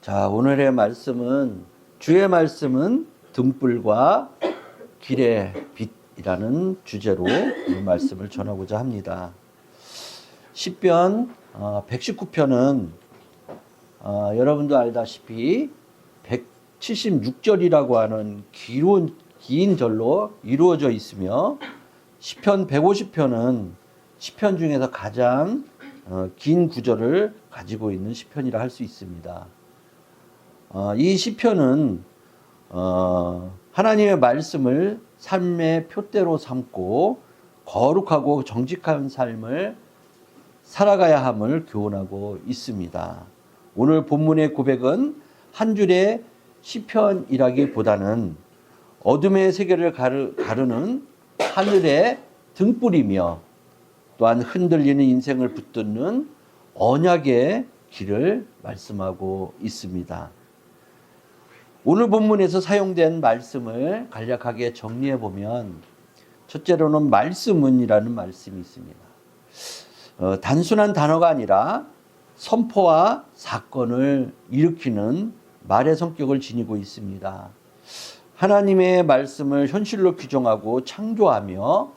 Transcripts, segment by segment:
자, 오늘의 말씀은 주의 말씀은 등불과 길의 빛이라는 주제로 오늘 말씀을 전하고자 합니다. 시편 119편은 여러분도 알다시피 176절이라고 하는 긴 절로 이루어져 있으며 시편 150편은 시편 중에서 가장 긴 구절을 가지고 있는 시편이라 할 수 있습니다. 이 시편은 하나님의 말씀을 삶의 표대로 삼고 거룩하고 정직한 삶을 살아가야 함을 교훈하고 있습니다. 오늘 본문의 고백은 한 줄의 시편이라기보다는 어둠의 세계를 가르는 하늘의 등불이며 또한 흔들리는 인생을 붙드는 언약의 길을 말씀하고 있습니다. 오늘 본문에서 사용된 말씀을 간략하게 정리해 보면 첫째로는 말씀은이라는 말씀이 있습니다. 단순한 단어가 아니라 선포와 사건을 일으키는 말의 성격을 지니고 있습니다. 하나님의 말씀을 현실로 규정하고 창조하며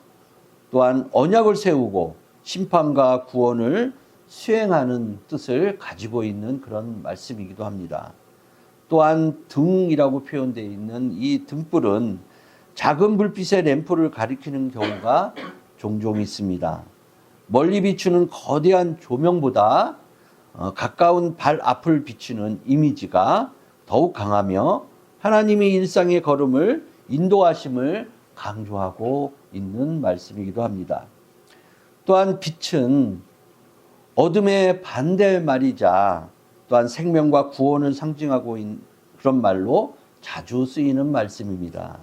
또한 언약을 세우고 심판과 구원을 수행하는 뜻을 가지고 있는 그런 말씀이기도 합니다. 또한 등이라고 표현되어 있는 이 등불은 작은 불빛의 램프를 가리키는 경우가 종종 있습니다. 멀리 비추는 거대한 조명보다 가까운 발 앞을 비추는 이미지가 더욱 강하며 하나님의 일상의 걸음을 인도하심을 강조하고 있는 말씀이기도 합니다. 또한 빛은 어둠의 반대말이자 또한 생명과 구원을 상징하고 있는 그런 말로 자주 쓰이는 말씀입니다.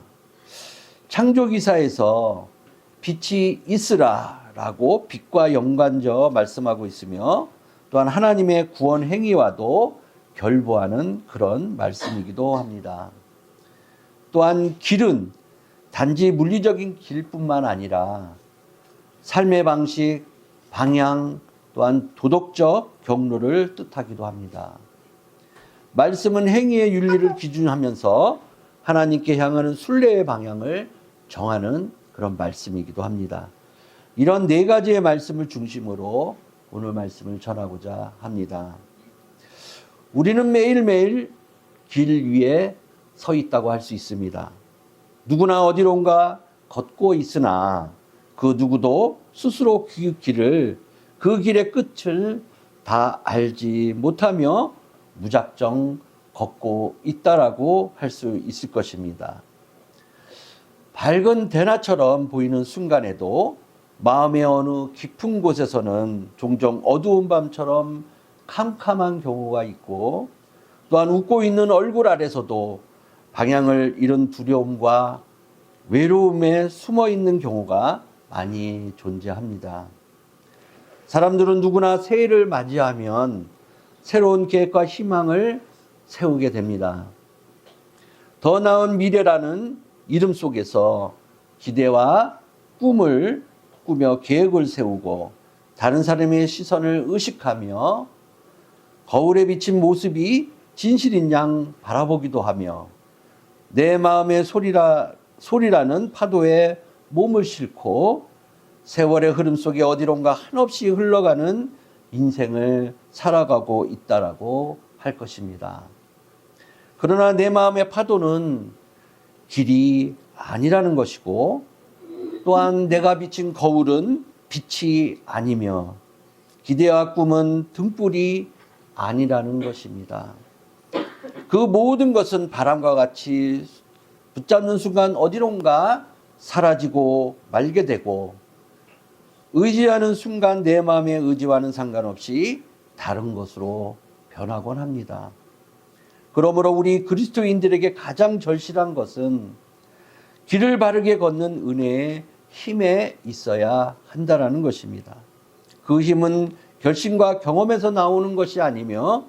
창조기사에서 빛이 있으라라고 빛과 연관져 말씀하고 있으며 또한 하나님의 구원 행위와도 결부하는 그런 말씀이기도 합니다. 또한 길은 단지 물리적인 길뿐만 아니라 삶의 방식, 방향, 또한 도덕적 경로를 뜻하기도 합니다. 말씀은 행위의 윤리를 기준하면서 하나님께 향하는 순례의 방향을 정하는 그런 말씀이기도 합니다. 이런 네 가지의 말씀을 중심으로 오늘 말씀을 전하고자 합니다. 우리는 매일매일 길 위에 서 있다고 할 수 있습니다. 누구나 어디론가 걷고 있으나 그 누구도 스스로 그 길의 끝을 다 알지 못하며 무작정 걷고 있다라고 할 수 있을 것입니다. 밝은 대낮처럼 보이는 순간에도 마음의 어느 깊은 곳에서는 종종 어두운 밤처럼 캄캄한 경우가 있고 또한 웃고 있는 얼굴 아래서도 방향을 잃은 두려움과 외로움에 숨어 있는 경우가 많이 존재합니다. 사람들은 누구나 새해를 맞이하면 새로운 계획과 희망을 세우게 됩니다. 더 나은 미래라는 이름 속에서 기대와 꿈을 꾸며 계획을 세우고 다른 사람의 시선을 의식하며 거울에 비친 모습이 진실인 양 바라보기도 하며 내 마음의 소리라는 파도에 몸을 싣고 세월의 흐름 속에 어디론가 한없이 흘러가는 인생을 살아가고 있다라고 할 것입니다. 그러나 내 마음의 파도는 길이 아니라는 것이고 또한 내가 비친 거울은 빛이 아니며 기대와 꿈은 등불이 아니라는 것입니다. 그 모든 것은 바람과 같이 붙잡는 순간 어디론가 사라지고 말게 되고 의지하는 순간 내 마음의 의지와는 상관없이 다른 것으로 변하곤 합니다. 그러므로 우리 그리스도인들에게 가장 절실한 것은 길을 바르게 걷는 은혜의 힘에 있어야 한다는 것입니다. 그 힘은 결심과 경험에서 나오는 것이 아니며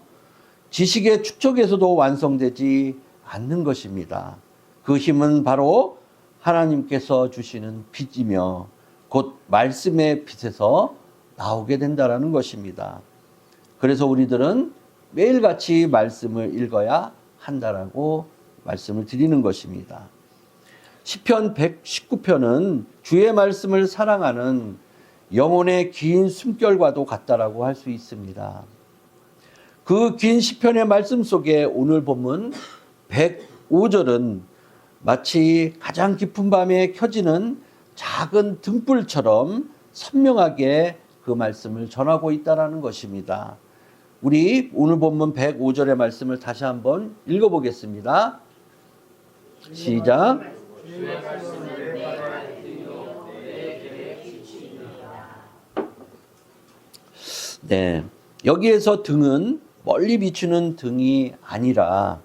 지식의 축적에서도 완성되지 않는 것입니다. 그 힘은 바로 하나님께서 주시는 빛이며 곧 말씀의 빛에서 나오게 된다는 것입니다. 그래서 우리들은 매일같이 말씀을 읽어야 한다라고 말씀을 드리는 것입니다. 시편 119편은 주의 말씀을 사랑하는 영혼의 긴 숨결과도 같다라고 할 수 있습니다. 그 긴 시편의 말씀 속에 오늘 본문 105절은 마치 가장 깊은 밤에 켜지는 작은 등불처럼 선명하게 그 말씀을 전하고 있다는 것입니다. 우리 오늘 본문 105절의 말씀을 다시 한번 읽어보겠습니다. 시작. 네, 여기에서 등은 멀리 비추는 등이 아니라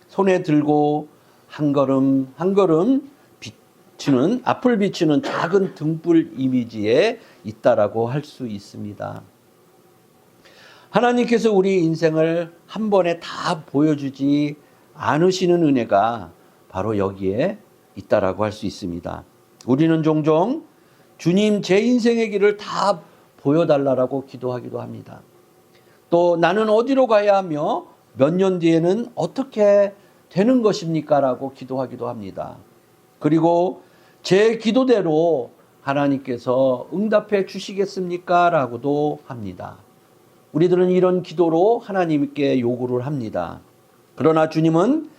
손에 들고 한 걸음 한 걸음 비추는, 앞을 비추는 작은 등불 이미지에 있다라고 할 수 있습니다. 하나님께서 우리 인생을 한 번에 다 보여주지 않으시는 은혜가 바로 여기에 있다라고 할 수 있습니다. 우리는 종종 주님 제 인생의 길을 다 보여달라고 기도하기도 합니다. 또 나는 어디로 가야 하며 몇 년 뒤에는 어떻게 되는 것입니까? 라고 기도하기도 합니다. 그리고 제 기도대로 하나님께서 응답해 주시겠습니까? 라고도 합니다. 우리들은 이런 기도로 하나님께 요구를 합니다. 그러나 주님은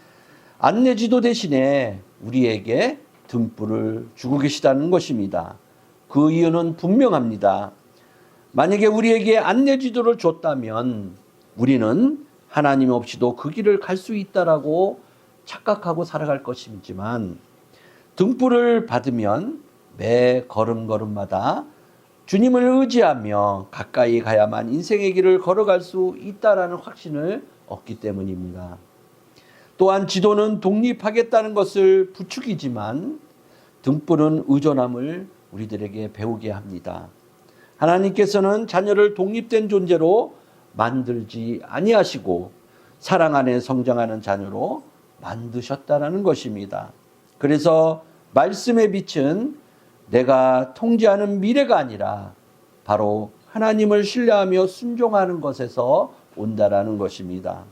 안내지도 대신에 우리에게 등불을 주고 계시다는 것입니다. 그 이유는 분명합니다. 만약에 우리에게 안내지도를 줬다면 우리는 하나님 없이도 그 길을 갈 수 있다라고 착각하고 살아갈 것이지만, 등불을 받으면 매 걸음걸음마다 주님을 의지하며 가까이 가야만 인생의 길을 걸어갈 수 있다라는 확신을 얻기 때문입니다. 또한 지도는 독립하겠다는 것을 부추기지만 등불은 의존함을 우리들에게 배우게 합니다. 하나님께서는 자녀를 독립된 존재로 만들지 아니하시고 사랑 안에 성장하는 자녀로 만드셨다라는 것입니다. 그래서 말씀의 빛은 내가 통제하는 미래가 아니라 바로 하나님을 신뢰하며 순종하는 것에서 온다라는 것입니다.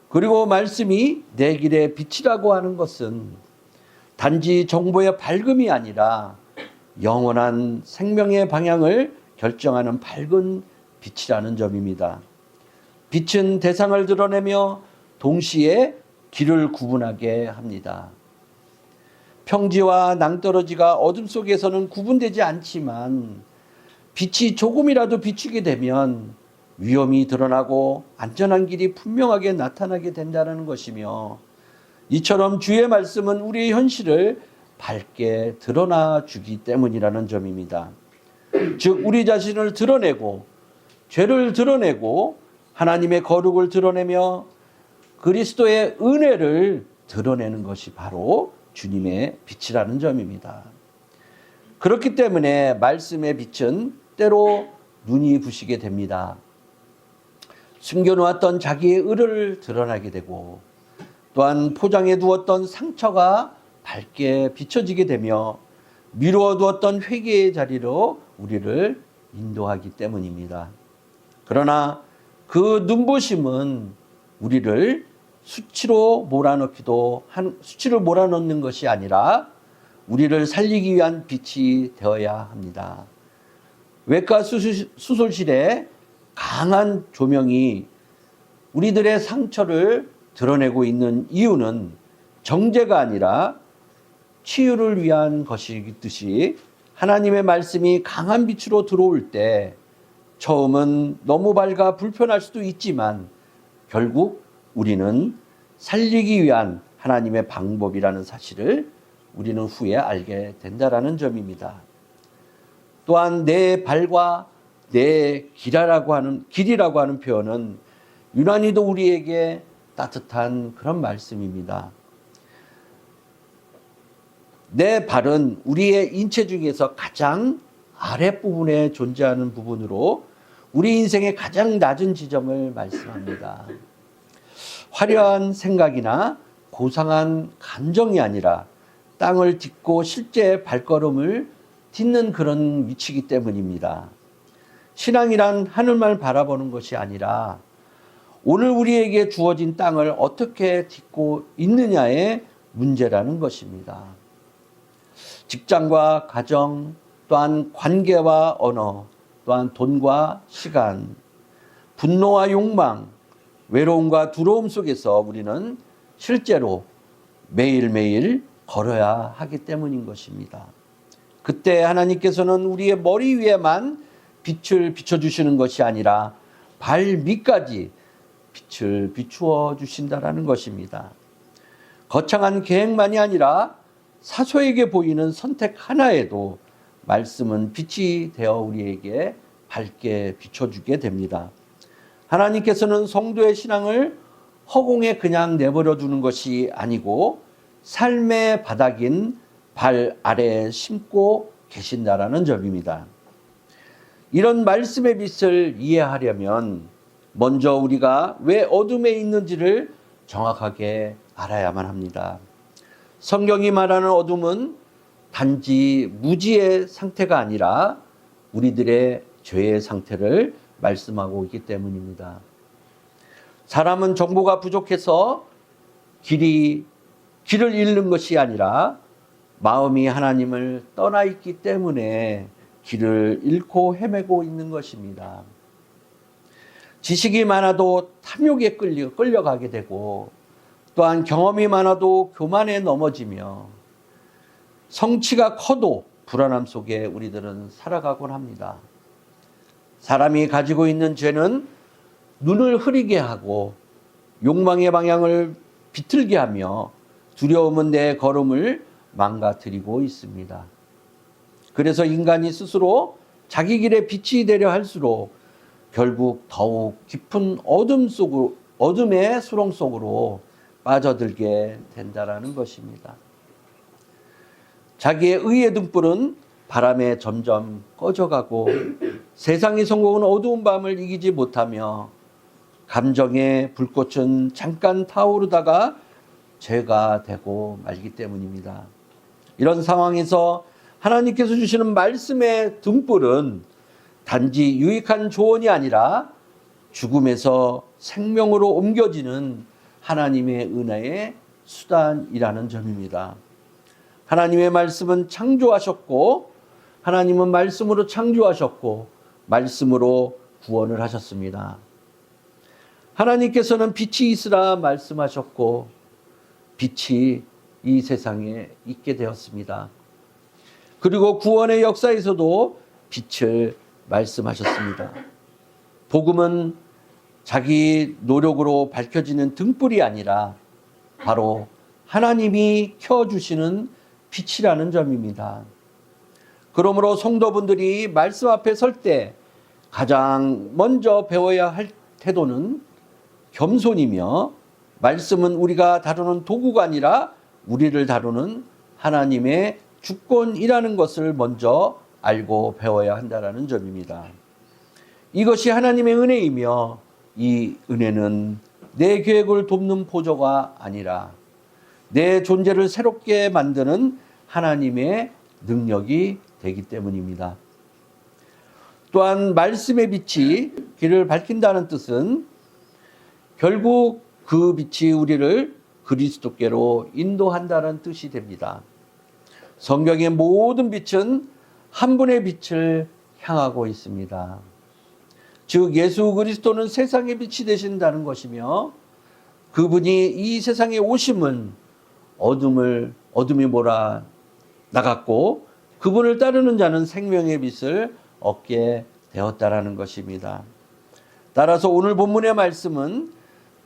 그리고 말씀이 내 길의 빛이라고 하는 것은 단지 정보의 밝음이 아니라 영원한 생명의 방향을 결정하는 밝은 빛이라는 점입니다. 빛은 대상을 드러내며 동시에 길을 구분하게 합니다. 평지와 낭떠러지가 어둠 속에서는 구분되지 않지만 빛이 조금이라도 비추게 되면 위험이 드러나고 안전한 길이 분명하게 나타나게 된다는 것이며, 이처럼 주의 말씀은 우리의 현실을 밝게 드러나 주기 때문이라는 점입니다. 즉 우리 자신을 드러내고 죄를 드러내고 하나님의 거룩을 드러내며 그리스도의 은혜를 드러내는 것이 바로 주님의 빛이라는 점입니다. 그렇기 때문에 말씀의 빛은 때로 눈이 부시게 됩니다. 숨겨놓았던 자기의 의를 드러나게 되고, 또한 포장해 두었던 상처가 밝게 비춰지게 되며 미루어 두었던 회개의 자리로 우리를 인도하기 때문입니다. 그러나 그 눈부심은 우리를 수치로 수치를 몰아넣는 것이 아니라 우리를 살리기 위한 빛이 되어야 합니다. 외과 수술실에 강한 조명이 우리들의 상처를 드러내고 있는 이유는 정죄가 아니라 치유를 위한 것이듯이, 하나님의 말씀이 강한 빛으로 들어올 때 처음은 너무 밝아 불편할 수도 있지만 결국 우리는 살리기 위한 하나님의 방법이라는 사실을 우리는 후에 알게 된다라는 점입니다. 또한 내 발과 내 길이라고 하는 표현은 유난히도 우리에게 따뜻한 그런 말씀입니다. 내 발은 우리의 인체 중에서 가장 아랫부분에 존재하는 부분으로 우리 인생의 가장 낮은 지점을 말씀합니다. 화려한 생각이나 고상한 감정이 아니라 땅을 딛고 실제 발걸음을 딛는 그런 위치이기 때문입니다. 신앙이란 하늘만 바라보는 것이 아니라 오늘 우리에게 주어진 땅을 어떻게 딛고 있느냐의 문제라는 것입니다. 직장과 가정, 또한 관계와 언어, 또한 돈과 시간, 분노와 욕망, 외로움과 두려움 속에서 우리는 실제로 매일매일 걸어야 하기 때문인 것입니다. 그때 하나님께서는 우리의 머리 위에만 빛을 비춰주시는 것이 아니라 발 밑까지 빛을 비추어 주신다라는 것입니다. 거창한 계획만이 아니라 사소하게 보이는 선택 하나에도 말씀은 빛이 되어 우리에게 밝게 비춰주게 됩니다. 하나님께서는 성도의 신앙을 허공에 그냥 내버려 두는 것이 아니고 삶의 바닥인 발 아래에 심고 계신다라는 점입니다. 이런 말씀의 빛을 이해하려면 먼저 우리가 왜 어둠에 있는지를 정확하게 알아야만 합니다. 성경이 말하는 어둠은 단지 무지의 상태가 아니라 우리들의 죄의 상태를 말씀하고 있기 때문입니다. 사람은 정보가 부족해서 길을 잃는 것이 아니라 마음이 하나님을 떠나 있기 때문에 길을 잃고 헤매고 있는 것입니다. 지식이 많아도 탐욕에 끌려가게 되고 또한 경험이 많아도 교만에 넘어지며 성취가 커도 불안함 속에 우리들은 살아가곤 합니다. 사람이 가지고 있는 죄는 눈을 흐리게 하고 욕망의 방향을 비틀게 하며 두려움은 내 걸음을 망가뜨리고 있습니다. 그래서 인간이 스스로 자기 길에 빛이 되려 할수록 결국 더욱 깊은 어둠의 수렁 속으로 빠져들게 된다라는 것입니다. 자기의 의의 등불은 바람에 점점 꺼져가고 세상의 성공은 어두운 밤을 이기지 못하며 감정의 불꽃은 잠깐 타오르다가 죄가 되고 말기 때문입니다. 이런 상황에서 하나님께서 주시는 말씀의 등불은 단지 유익한 조언이 아니라 죽음에서 생명으로 옮겨지는 하나님의 은혜의 수단이라는 점입니다. 하나님의 말씀은 창조하셨고 하나님은 말씀으로 창조하셨고 말씀으로 구원을 하셨습니다. 하나님께서는 빛이 있으라 말씀하셨고 빛이 이 세상에 있게 되었습니다. 그리고 구원의 역사에서도 빛을 말씀하셨습니다. 복음은 자기 노력으로 밝혀지는 등불이 아니라 바로 하나님이 켜주시는 빛이라는 점입니다. 그러므로 성도분들이 말씀 앞에 설 때 가장 먼저 배워야 할 태도는 겸손이며 말씀은 우리가 다루는 도구가 아니라 우리를 다루는 하나님의 주권이라는 것을 먼저 알고 배워야 한다는 점입니다. 이것이 하나님의 은혜이며 이 은혜는 내 계획을 돕는 보조가 아니라 내 존재를 새롭게 만드는 하나님의 능력이 되기 때문입니다. 또한 말씀의 빛이 길을 밝힌다는 뜻은 결국 그 빛이 우리를 그리스도께로 인도한다는 뜻이 됩니다. 성경의 모든 빛은 한 분의 빛을 향하고 있습니다. 즉 예수 그리스도는 세상의 빛이 되신다는 것이며 그분이 이 세상에 오심은 어둠이 몰아 나갔고 그분을 따르는 자는 생명의 빛을 얻게 되었다라는 것입니다. 따라서 오늘 본문의 말씀은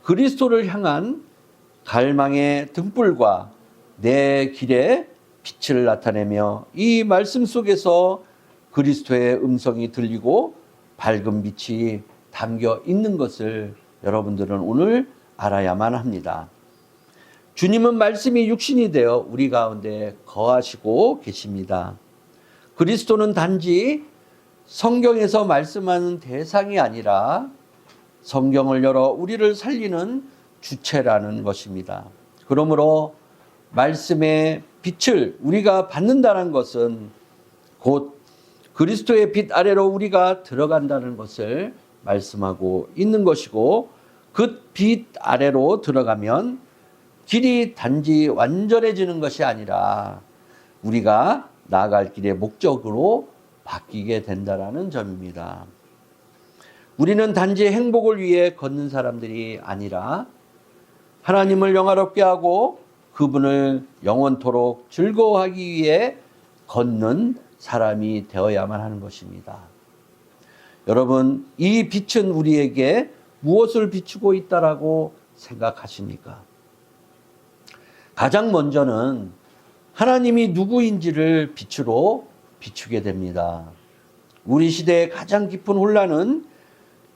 그리스도를 향한 갈망의 등불과 내 길에 빛을 나타내며 이 말씀 속에서 그리스도의 음성이 들리고 밝은 빛이 담겨 있는 것을 여러분들은 오늘 알아야만 합니다. 주님은 말씀이 육신이 되어 우리 가운데 거하시고 계십니다. 그리스도는 단지 성경에서 말씀하는 대상이 아니라 성경을 열어 우리를 살리는 주체라는 것입니다. 그러므로 말씀의 빛을 우리가 받는다는 것은 곧 그리스도의 빛 아래로 우리가 들어간다는 것을 말씀하고 있는 것이고 그 빛 아래로 들어가면 길이 단지 완전해지는 것이 아니라 우리가 나아갈 길의 목적으로 바뀌게 된다라는 점입니다. 우리는 단지 행복을 위해 걷는 사람들이 아니라 하나님을 영화롭게 하고 그분을 영원토록 즐거워하기 위해 걷는 사람이 되어야만 하는 것입니다. 여러분, 이 빛은 우리에게 무엇을 비추고 있다라고 생각하십니까? 가장 먼저는 하나님이 누구인지를 빛으로 비추게 됩니다. 우리 시대의 가장 깊은 혼란은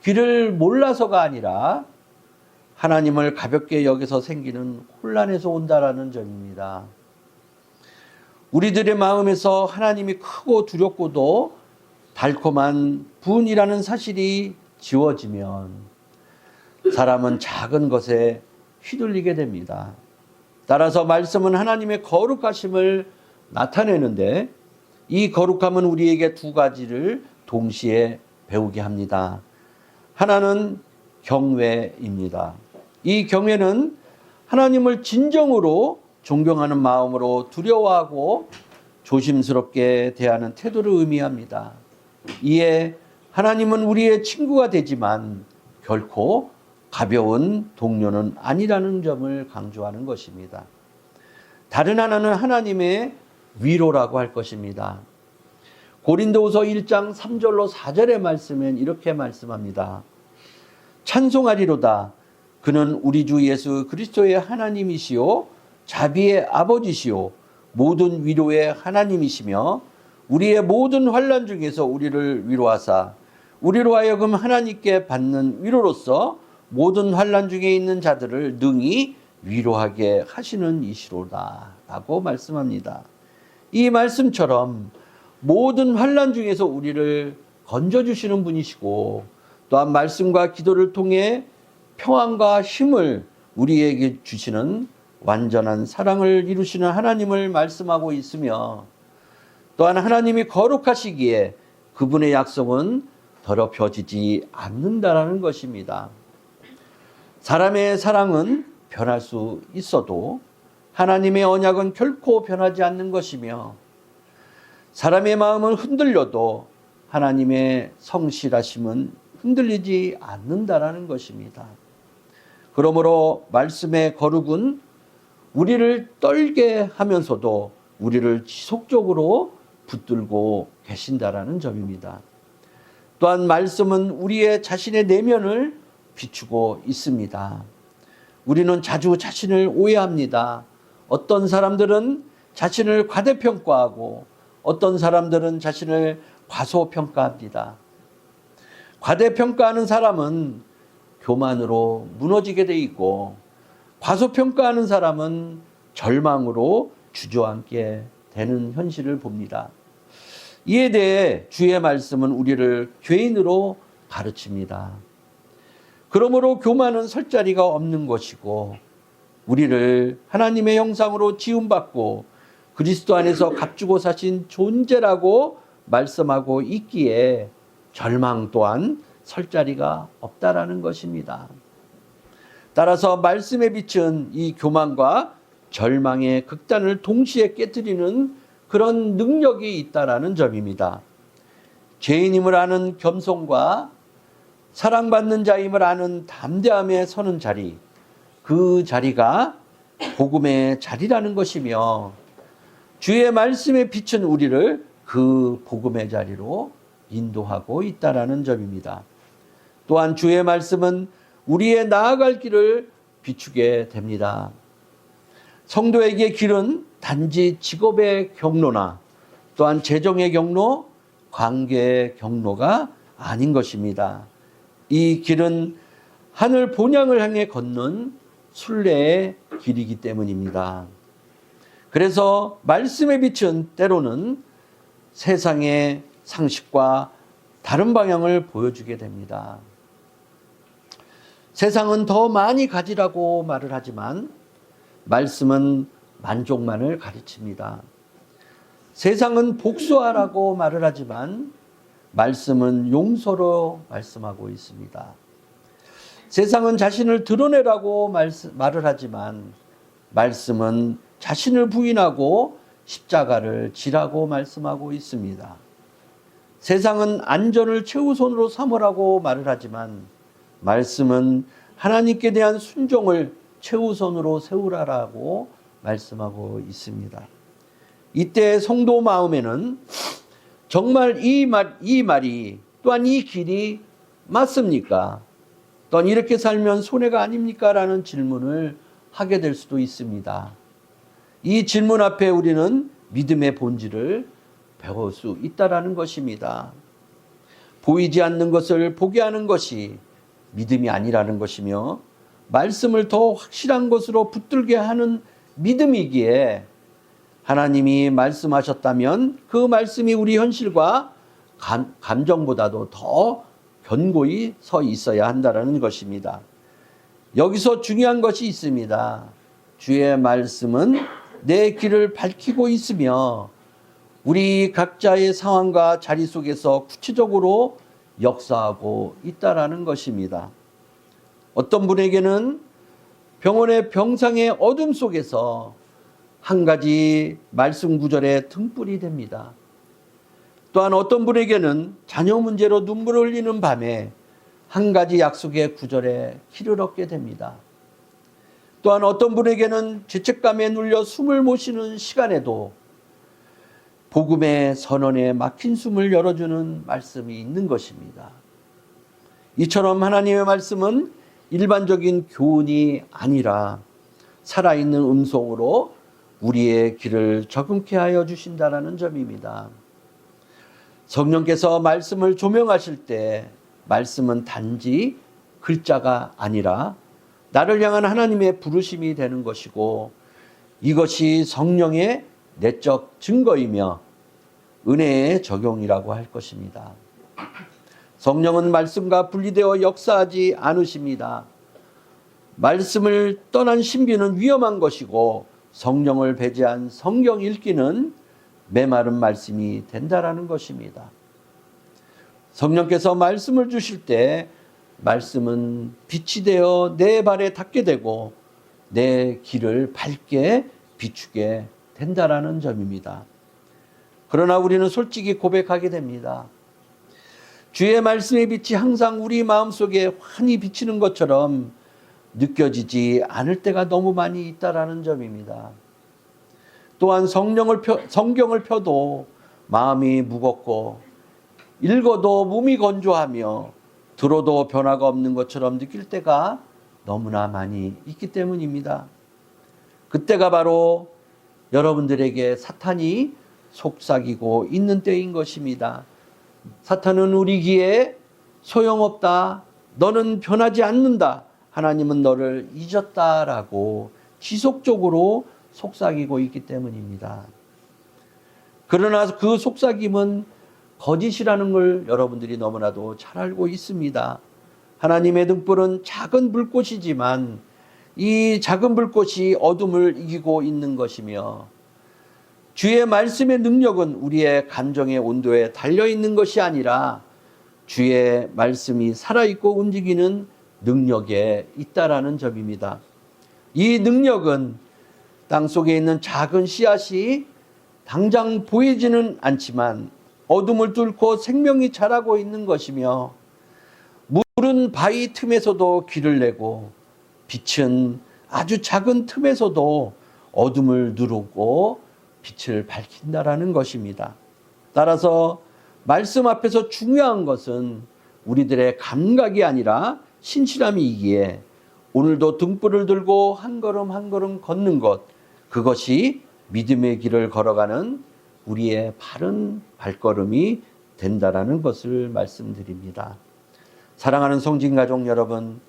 길을 몰라서가 아니라 하나님을 가볍게 여겨서 생기는 혼란에서 온다라는 점입니다. 우리들의 마음에서 하나님이 크고 두렵고도 달콤한 분이라는 사실이 지워지면 사람은 작은 것에 휘둘리게 됩니다. 따라서 말씀은 하나님의 거룩하심을 나타내는데 이 거룩함은 우리에게 두 가지를 동시에 배우게 합니다. 하나는 경외입니다. 이 경외는 하나님을 진정으로 존경하는 마음으로 두려워하고 조심스럽게 대하는 태도를 의미합니다. 이에 하나님은 우리의 친구가 되지만 결코 가벼운 동료는 아니라는 점을 강조하는 것입니다. 다른 하나는 하나님의 위로라고 할 것입니다. 고린도후서 1장 3절로 4절의 말씀은 이렇게 말씀합니다. 찬송하리로다. 그는 우리 주 예수 그리스도의 하나님이시요 자비의 아버지시요 모든 위로의 하나님이시며 우리의 모든 환난 중에서 우리를 위로하사 우리로 하여금 하나님께 받는 위로로서 모든 환난 중에 있는 자들을 능히 위로하게 하시는 이시로다 라고 말씀합니다. 이 말씀처럼 모든 환난 중에서 우리를 건져주시는 분이시고 또한 말씀과 기도를 통해 평안과 힘을 우리에게 주시는 완전한 사랑을 이루시는 하나님을 말씀하고 있으며 또한 하나님이 거룩하시기에 그분의 약속은 더럽혀지지 않는다라는 것입니다. 사람의 사랑은 변할 수 있어도 하나님의 언약은 결코 변하지 않는 것이며 사람의 마음은 흔들려도 하나님의 성실하심은 흔들리지 않는다라는 것입니다. 그러므로 말씀의 거룩은 우리를 떨게 하면서도 우리를 지속적으로 붙들고 계신다라는 점입니다. 또한 말씀은 우리의 자신의 내면을 비추고 있습니다. 우리는 자주 자신을 오해합니다. 어떤 사람들은 자신을 과대평가하고 어떤 사람들은 자신을 과소평가합니다. 과대평가하는 사람은 교만으로 무너지게 돼 있고 과소평가하는 사람은 절망으로 주저앉게 되는 현실을 봅니다. 이에 대해 주의 말씀은 우리를 죄인으로 가르칩니다. 그러므로 교만은 설 자리가 없는 것이고 우리를 하나님의 형상으로 지음받고 그리스도 안에서 값주고 사신 존재라고 말씀하고 있기에 절망 또한 설 자리가 없다라는 것입니다. 따라서 말씀의 빛은 이 교만과 절망의 극단을 동시에 깨뜨리는 그런 능력이 있다라는 점입니다. 죄인임을 아는 겸손과 사랑받는 자임을 아는 담대함에 서는 자리, 그 자리가 복음의 자리라는 것이며 주의 말씀의 빛은 우리를 그 복음의 자리로 인도하고 있다라는 점입니다. 또한 주의 말씀은 우리의 나아갈 길을 비추게 됩니다. 성도에게 길은 단지 직업의 경로나 또한 재정의 경로, 관계의 경로가 아닌 것입니다. 이 길은 하늘 본향을 향해 걷는 순례의 길이기 때문입니다. 그래서 말씀의 빛은 때로는 세상의 상식과 다른 방향을 보여주게 됩니다. 세상은 더 많이 가지라고 말을 하지만 말씀은 만족만을 가르칩니다. 세상은 복수하라고 말을 하지만 말씀은 용서로 말씀하고 있습니다. 세상은 자신을 드러내라고 말을 하지만 말씀은 자신을 부인하고 십자가를 지라고 말씀하고 있습니다. 세상은 안전을 최우선으로 삼으라고 말을 하지만 말씀은 하나님께 대한 순종을 최우선으로 세우라라고 말씀하고 있습니다. 이때 성도 마음에는 정말 이 말이 또한 이 길이 맞습니까? 또한 이렇게 살면 손해가 아닙니까? 라는 질문을 하게 될 수도 있습니다. 이 질문 앞에 우리는 믿음의 본질을 배울 수 있다라는 것입니다. 보이지 않는 것을 보게 하는 것이 믿음이 아니라는 것이며 말씀을 더 확실한 것으로 붙들게 하는 믿음이기에 하나님이 말씀하셨다면 그 말씀이 우리 현실과 감정보다도 더 견고히 서 있어야 한다는 것입니다. 여기서 중요한 것이 있습니다. 주의 말씀은 내 길을 밝히고 있으며 우리 각자의 상황과 자리 속에서 구체적으로 역사하고 있다라는 것입니다. 어떤 분에게는 병원의 병상의 어둠 속에서 한 가지 말씀 구절에 등불이 됩니다. 또한 어떤 분에게는 자녀 문제로 눈물을 흘리는 밤에 한 가지 약속의 구절에 길을 얻게 됩니다. 또한 어떤 분에게는 죄책감에 눌려 숨을 못 쉬는 시간에도 복음의 선언에 막힌 숨을 열어주는 말씀이 있는 것입니다. 이처럼 하나님의 말씀은 일반적인 교훈이 아니라 살아있는 음성으로 우리의 길을 적응케 하여 주신다는 점입니다. 성령께서 말씀을 조명하실 때 말씀은 단지 글자가 아니라 나를 향한 하나님의 부르심이 되는 것이고 이것이 성령의 내적 증거이며 은혜의 적용이라고 할 것입니다. 성령은 말씀과 분리되어 역사하지 않으십니다. 말씀을 떠난 신비는 위험한 것이고 성령을 배제한 성경 읽기는 메마른 말씀이 된다라는 것입니다. 성령께서 말씀을 주실 때 말씀은 빛이 되어 내 발에 닿게 되고 내 길을 밝게 비추게 된다라는 점입니다. 그러나 우리는 솔직히 고백하게 됩니다. 주의 말씀의 빛이 항상 우리 마음속에 환히 비치는 것처럼 느껴지지 않을 때가 너무 많이 있다라는 점입니다. 또한 성경을 펴도 마음이 무겁고 읽어도 몸이 건조하며 들어도 변화가 없는 것처럼 느낄 때가 너무나 많이 있기 때문입니다. 그때가 바로 여러분들에게 사탄이 속삭이고 있는 때인 것입니다. 사탄은 우리 귀에 소용없다, 너는 변하지 않는다, 하나님은 너를 잊었다라고 지속적으로 속삭이고 있기 때문입니다. 그러나 그 속삭임은 거짓이라는 걸 여러분들이 너무나도 잘 알고 있습니다. 하나님의 등불은 작은 불꽃이지만 이 작은 불꽃이 어둠을 이기고 있는 것이며 주의 말씀의 능력은 우리의 감정의 온도에 달려있는 것이 아니라 주의 말씀이 살아있고 움직이는 능력에 있다라는 점입니다. 이 능력은 땅속에 있는 작은 씨앗이 당장 보이지는 않지만 어둠을 뚫고 생명이 자라고 있는 것이며 물은 바위 틈에서도 길을 내고 빛은 아주 작은 틈에서도 어둠을 누르고 빛을 밝힌다라는 것입니다. 따라서 말씀 앞에서 중요한 것은 우리들의 감각이 아니라 신실함이기에 오늘도 등불을 들고 한 걸음 한 걸음 걷는 것, 그것이 믿음의 길을 걸어가는 우리의 바른 발걸음이 된다라는 것을 말씀드립니다. 사랑하는 성진가족 여러분,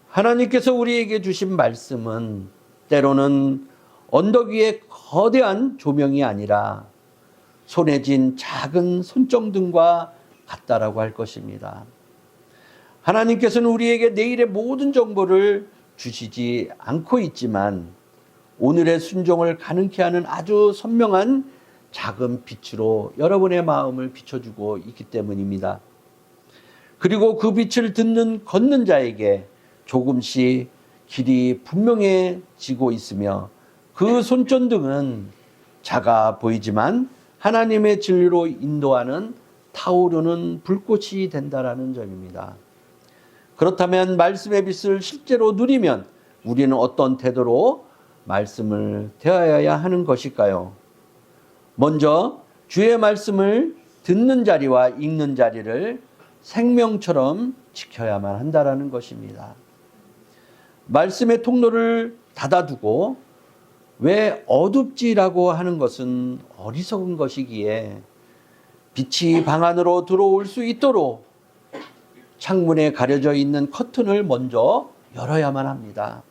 하나님께서 우리에게 주신 말씀은 때로는 언덕 위에 거대한 조명이 아니라 손에 쥔 작은 손정등과 같다라고 할 것입니다. 하나님께서는 우리에게 내일의 모든 정보를 주시지 않고 있지만 오늘의 순종을 가능케 하는 아주 선명한 작은 빛으로 여러분의 마음을 비춰주고 있기 때문입니다. 그리고 그 빛을 걷는 자에게 조금씩 길이 분명해지고 있으며 그 손전등은 작아 보이지만 하나님의 진리로 인도하는 타오르는 불꽃이 된다라는 점입니다. 그렇다면 말씀의 빛을 실제로 누리면 우리는 어떤 태도로 말씀을 대하여야 하는 것일까요? 먼저 주의 말씀을 듣는 자리와 읽는 자리를 생명처럼 지켜야만 한다라는 것입니다. 말씀의 통로를 닫아두고 왜 어둡지라고 하는 것은 어리석은 것이기에 빛이 방 안으로 들어올 수 있도록 창문에 가려져 있는 커튼을 먼저 열어야만 합니다.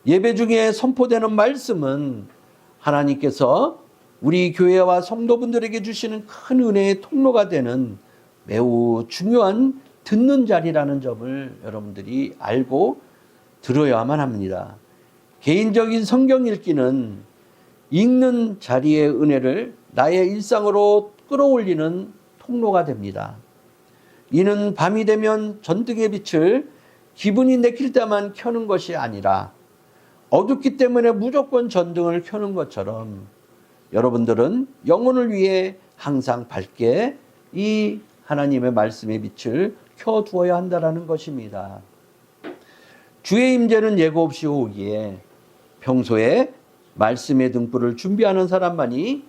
예배 중에 선포되는 말씀은 하나님께서 우리 교회와 성도분들에게 주시는 큰 은혜의 통로가 되는 매우 중요한 듣는 자리라는 점을 여러분들이 알고 들어야만 합니다. 개인적인 성경 읽기는 읽는 자리의 은혜를 나의 일상으로 끌어올리는 통로가 됩니다. 이는 밤이 되면 전등의 빛을 기분이 내킬 때만 켜는 것이 아니라 어둡기 때문에 무조건 전등을 켜는 것처럼 여러분들은 영혼을 위해 항상 밝게 이 하나님의 말씀의 빛을 켜두어야 한다는 것입니다. 주의 임재는 예고 없이 오기에 평소에 말씀의 등불을 준비하는 사람만이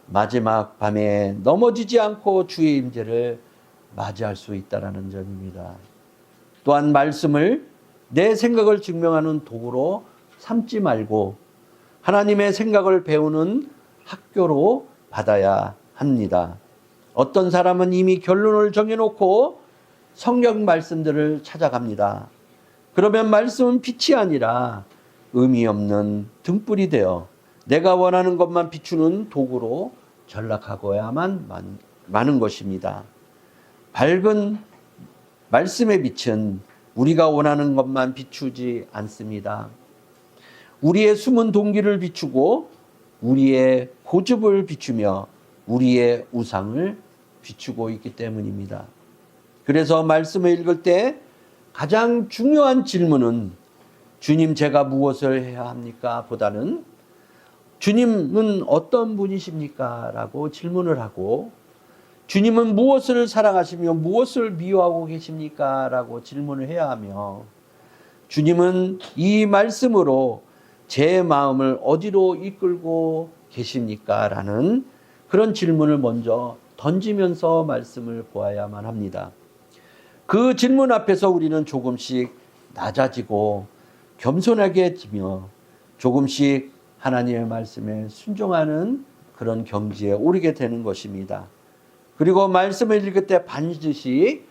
마지막 밤에 넘어지지 않고 주의 임재를 맞이할 수 있다는 점입니다. 또한 말씀을 내 생각을 증명하는 도구로 삼지 말고 하나님의 생각을 배우는 학교로 받아야 합니다. 어떤 사람은 이미 결론을 정해놓고 성경 말씀들을 찾아갑니다. 그러면 말씀은 빛이 아니라 의미 없는 등불이 되어 내가 원하는 것만 비추는 도구로 전락하고야만 마는 것입니다. 밝은 말씀의 빛은 우리가 원하는 것만 비추지 않습니다. 우리의 숨은 동기를 비추고 우리의 고집을 비추며 우리의 우상을 비추고 있기 때문입니다. 그래서 말씀을 읽을 때 가장 중요한 질문은 주님 제가 무엇을 해야 합니까? 보다는 주님은 어떤 분이십니까? 라고 질문을 하고 주님은 무엇을 사랑하시며 무엇을 미워하고 계십니까? 라고 질문을 해야 하며 주님은 이 말씀으로 제 마음을 어디로 이끌고 계십니까? 라는 그런 질문을 먼저 던지면서 말씀을 보아야만 합니다. 그 질문 앞에서 우리는 조금씩 낮아지고 겸손하게지며 조금씩 하나님의 말씀에 순종하는 그런 경지에 오르게 되는 것입니다. 그리고 말씀을 읽을 때 반드시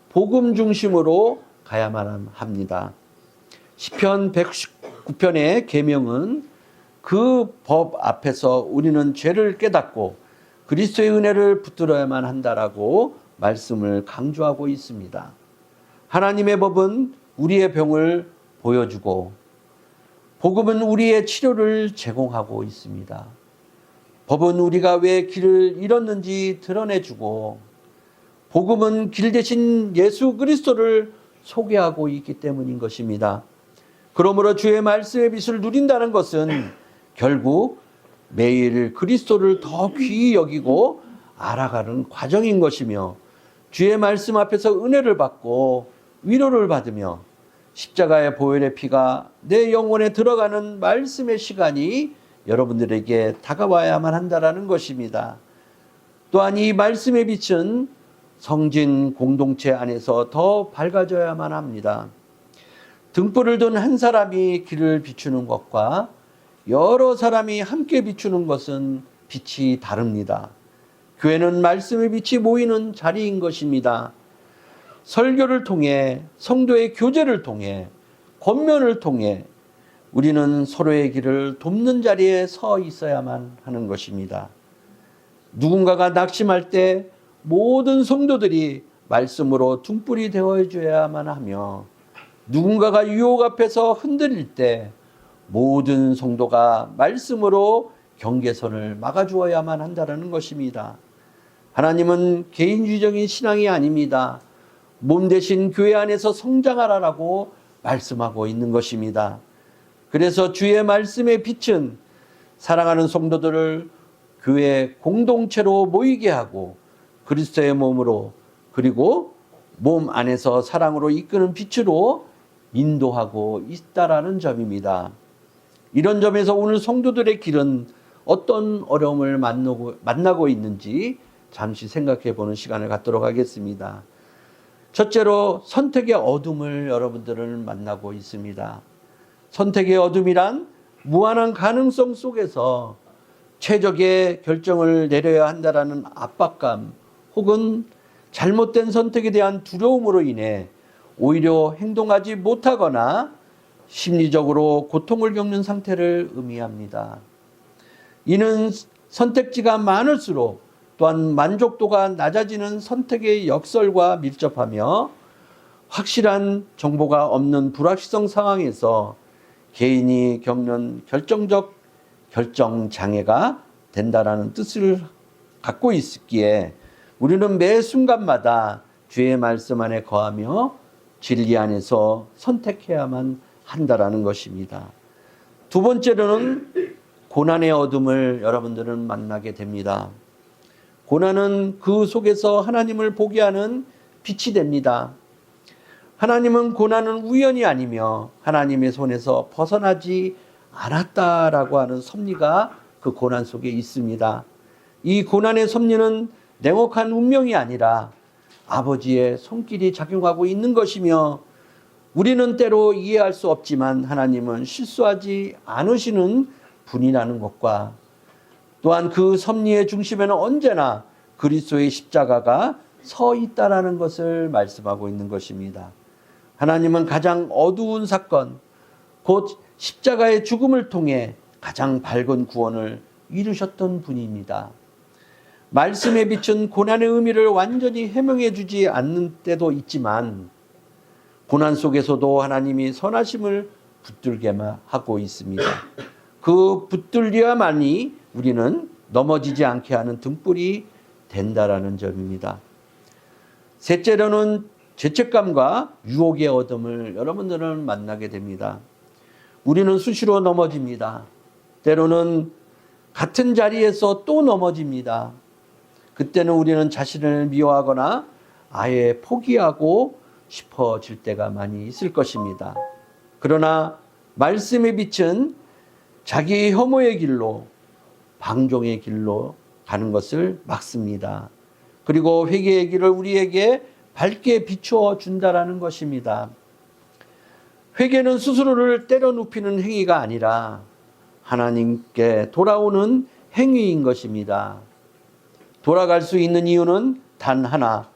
복음 중심으로 가야만 합니다. 시편 119편의 계명은 그 법 앞에서 우리는 죄를 깨닫고 그리스도의 은혜를 붙들어야만 한다라고 말씀을 강조하고 있습니다. 하나님의 법은 우리의 병을 보여주고 복음은 우리의 치료를 제공하고 있습니다. 법은 우리가 왜 길을 잃었는지 드러내주고 복음은 길 대신 예수 그리스도를 소개하고 있기 때문인 것입니다. 그러므로 주의 말씀의 빛을 누린다는 것은 결국 매일 그리스도를 더 귀히 여기고 알아가는 과정인 것이며 주의 말씀 앞에서 은혜를 받고 위로를 받으며 십자가의 보혈의 피가 내 영혼에 들어가는 말씀의 시간이 여러분들에게 다가와야만 한다는 것입니다. 또한 이 말씀의 빛은 성진 공동체 안에서 더 밝아져야만 합니다. 등불을 든 한 사람이 길을 비추는 것과 여러 사람이 함께 비추는 것은 빛이 다릅니다. 교회는 말씀의 빛이 모이는 자리인 것입니다. 설교를 통해 성도의 교제를 통해 권면을 통해 우리는 서로의 길을 돕는 자리에 서 있어야만 하는 것입니다. 누군가가 낙심할 때 모든 성도들이 말씀으로 등불이 되어줘야만 하며 누군가가 유혹 앞에서 흔들릴 때 모든 성도가 말씀으로 경계선을 막아주어야만 한다는 것입니다. 하나님은 개인주의적인 신앙이 아닙니다. 몸 대신 교회 안에서 성장하라라고 말씀하고 있는 것입니다. 그래서 주의 말씀의 빛은 사랑하는 성도들을 교회 공동체로 모이게 하고 그리스도의 몸으로, 그리고 몸 안에서 사랑으로 이끄는 빛으로 인도하고 있다라는 점입니다. 이런 점에서 오늘 성도들의 길은 어떤 어려움을 만나고 있는지 잠시 생각해 보는 시간을 갖도록 하겠습니다. 첫째로 선택의 어둠을 여러분들은 만나고 있습니다. 선택의 어둠이란 무한한 가능성 속에서 최적의 결정을 내려야 한다라는 압박감, 혹은 잘못된 선택에 대한 두려움으로 인해 오히려 행동하지 못하거나 심리적으로 고통을 겪는 상태를 의미합니다. 이는 선택지가 많을수록 또한 만족도가 낮아지는 선택의 역설과 밀접하며 확실한 정보가 없는 불확실성 상황에서 개인이 겪는 결정적 결정 장애가 된다라는 뜻을 갖고 있기에 우리는 매 순간마다 주의 말씀 안에 거하며 진리 안에서 선택해야만 한다라는 것입니다. 두 번째로는 고난의 어둠을 여러분들은 만나게 됩니다. 고난은 그 속에서 하나님을 보게 하는 빛이 됩니다. 하나님은 고난은 우연이 아니며 하나님의 손에서 벗어나지 않았다라고 하는 섭리가 그 고난 속에 있습니다. 이 고난의 섭리는 냉혹한 운명이 아니라 아버지의 손길이 작용하고 있는 것이며, 우리는 때로 이해할 수 없지만 하나님은 실수하지 않으시는 분이라는 것과, 또한 그 섭리의 중심에는 언제나 그리스도의 십자가가 서 있다라는 것을 말씀하고 있는 것입니다. 하나님은 가장 어두운 사건, 곧 십자가의 죽음을 통해 가장 밝은 구원을 이루셨던 분입니다. 말씀의 빛은 고난의 의미를 완전히 해명해 주지 않는 때도 있지만 고난 속에서도 하나님이 선하심을 붙들게 하고 있습니다. 그 붙들려야만이 우리는 넘어지지 않게 하는 등불이 된다라는 점입니다. 셋째로는 죄책감과 유혹의 어둠을 여러분들은 만나게 됩니다. 우리는 수시로 넘어집니다. 때로는 같은 자리에서 또 넘어집니다. 그때는 우리는 자신을 미워하거나 아예 포기하고 싶어질 때가 많이 있을 것입니다. 그러나 말씀의 빛은 자기 혐오의 길로, 방종의 길로 가는 것을 막습니다. 그리고 회개의 길을 우리에게 밝게 비추어 준다라는 것입니다. 회개는 스스로를 때려 눕히는 행위가 아니라 하나님께 돌아오는 행위인 것입니다. 돌아갈 수 있는 이유는 단 하나,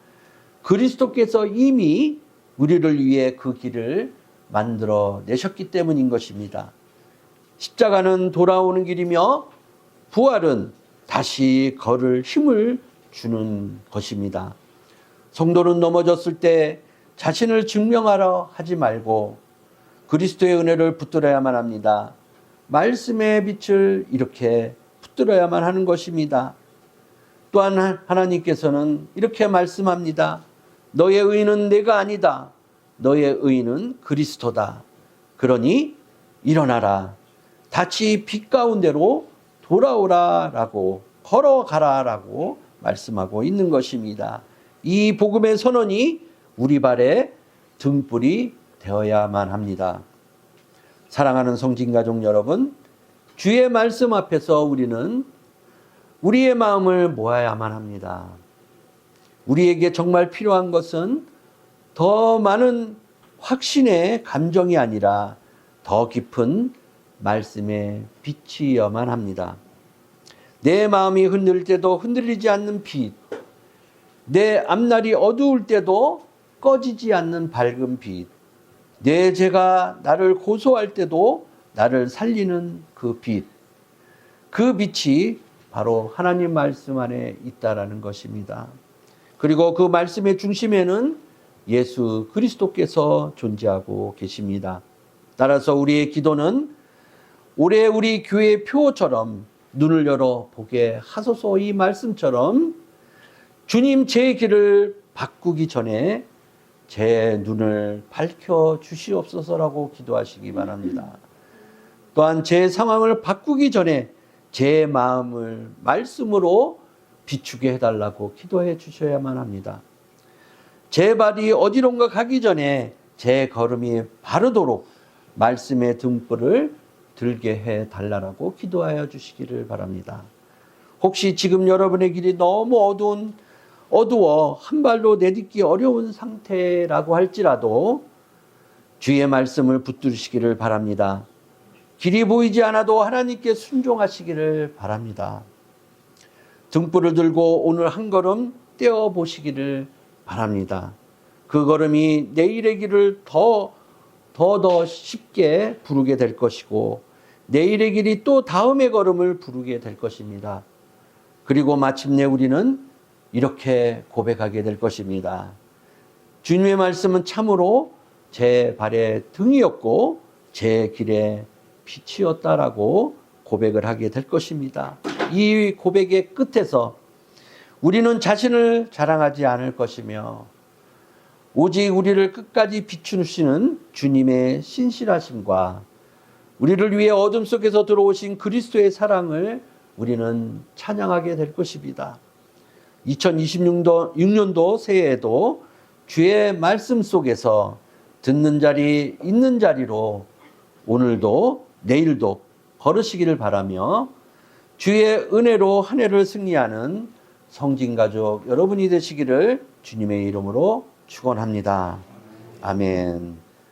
그리스도께서 이미 우리를 위해 그 길을 만들어 내셨기 때문인 것입니다. 십자가는 돌아오는 길이며 부활은 다시 걸을 힘을 주는 것입니다. 성도는 넘어졌을 때 자신을 증명하려 하지 말고 그리스도의 은혜를 붙들어야만 합니다. 말씀의 빛을 이렇게 붙들어야만 하는 것입니다. 또한 하나님께서는 이렇게 말씀합니다. 너의 의는 내가 아니다. 너의 의는 그리스도다. 그러니 일어나라. 다시 빛 가운데로 돌아오라 라고, 걸어가라 라고 말씀하고 있는 것입니다. 이 복음의 선언이 우리 발에 등불이 되어야만 합니다. 사랑하는 성진가족 여러분, 주의 말씀 앞에서 우리는 우리의 마음을 모아야만 합니다. 우리에게 정말 필요한 것은 더 많은 확신의 감정이 아니라 더 깊은 말씀의 빛이어야만 합니다. 내 마음이 흔들릴 때도 흔들리지 않는 빛, 내 앞날이 어두울 때도 꺼지지 않는 밝은 빛, 내 죄가 나를 고소할 때도 나를 살리는 그 빛, 그 빛이 바로 하나님 말씀 안에 있다라는 것입니다. 그리고 그 말씀의 중심에는 예수 그리스도께서 존재하고 계십니다. 따라서 우리의 기도는 올해 우리 교회 표처럼 눈을 열어 보게 하소서, 이 말씀처럼 주님 제 길을 바꾸기 전에 제 눈을 밝혀 주시옵소서라고 기도하시기 바랍니다. 또한 제 상황을 바꾸기 전에 제 마음을 말씀으로 비추게 해달라고 기도해 주셔야만 합니다. 제 발이 어디론가 가기 전에 제 걸음이 바르도록 말씀의 등불을 들게 해달라고 기도하여 주시기를 바랍니다. 혹시 지금 여러분의 길이 너무 어두워 한 발로 내딛기 어려운 상태라고 할지라도 주의 말씀을 붙들으시기를 바랍니다. 길이 보이지 않아도 하나님께 순종하시기를 바랍니다. 등불을 들고 오늘 한 걸음 떼어보시기를 바랍니다. 그 걸음이 내일의 길을 더 쉽게 부르게 될 것이고 내일의 길이 또 다음의 걸음을 부르게 될 것입니다. 그리고 마침내 우리는 이렇게 고백하게 될 것입니다. 주님의 말씀은 참으로 제 발의 등이었고 제 길의 빛이었다라고 고백을 하게 될 것입니다. 이 고백의 끝에서 우리는 자신을 자랑하지 않을 것이며 오직 우리를 끝까지 비추시는 주님의 신실하심과 우리를 위해 어둠 속에서 들어오신 그리스도의 사랑을 우리는 찬양하게 될 것입니다. 2026년도 새해에도 주의 말씀 속에서 듣는 자리, 있는 자리로 오늘도 내일도 걸으시기를 바라며 주의 은혜로 한 해를 승리하는 성진가족 여러분이 되시기를 주님의 이름으로 축원합니다. 아멘.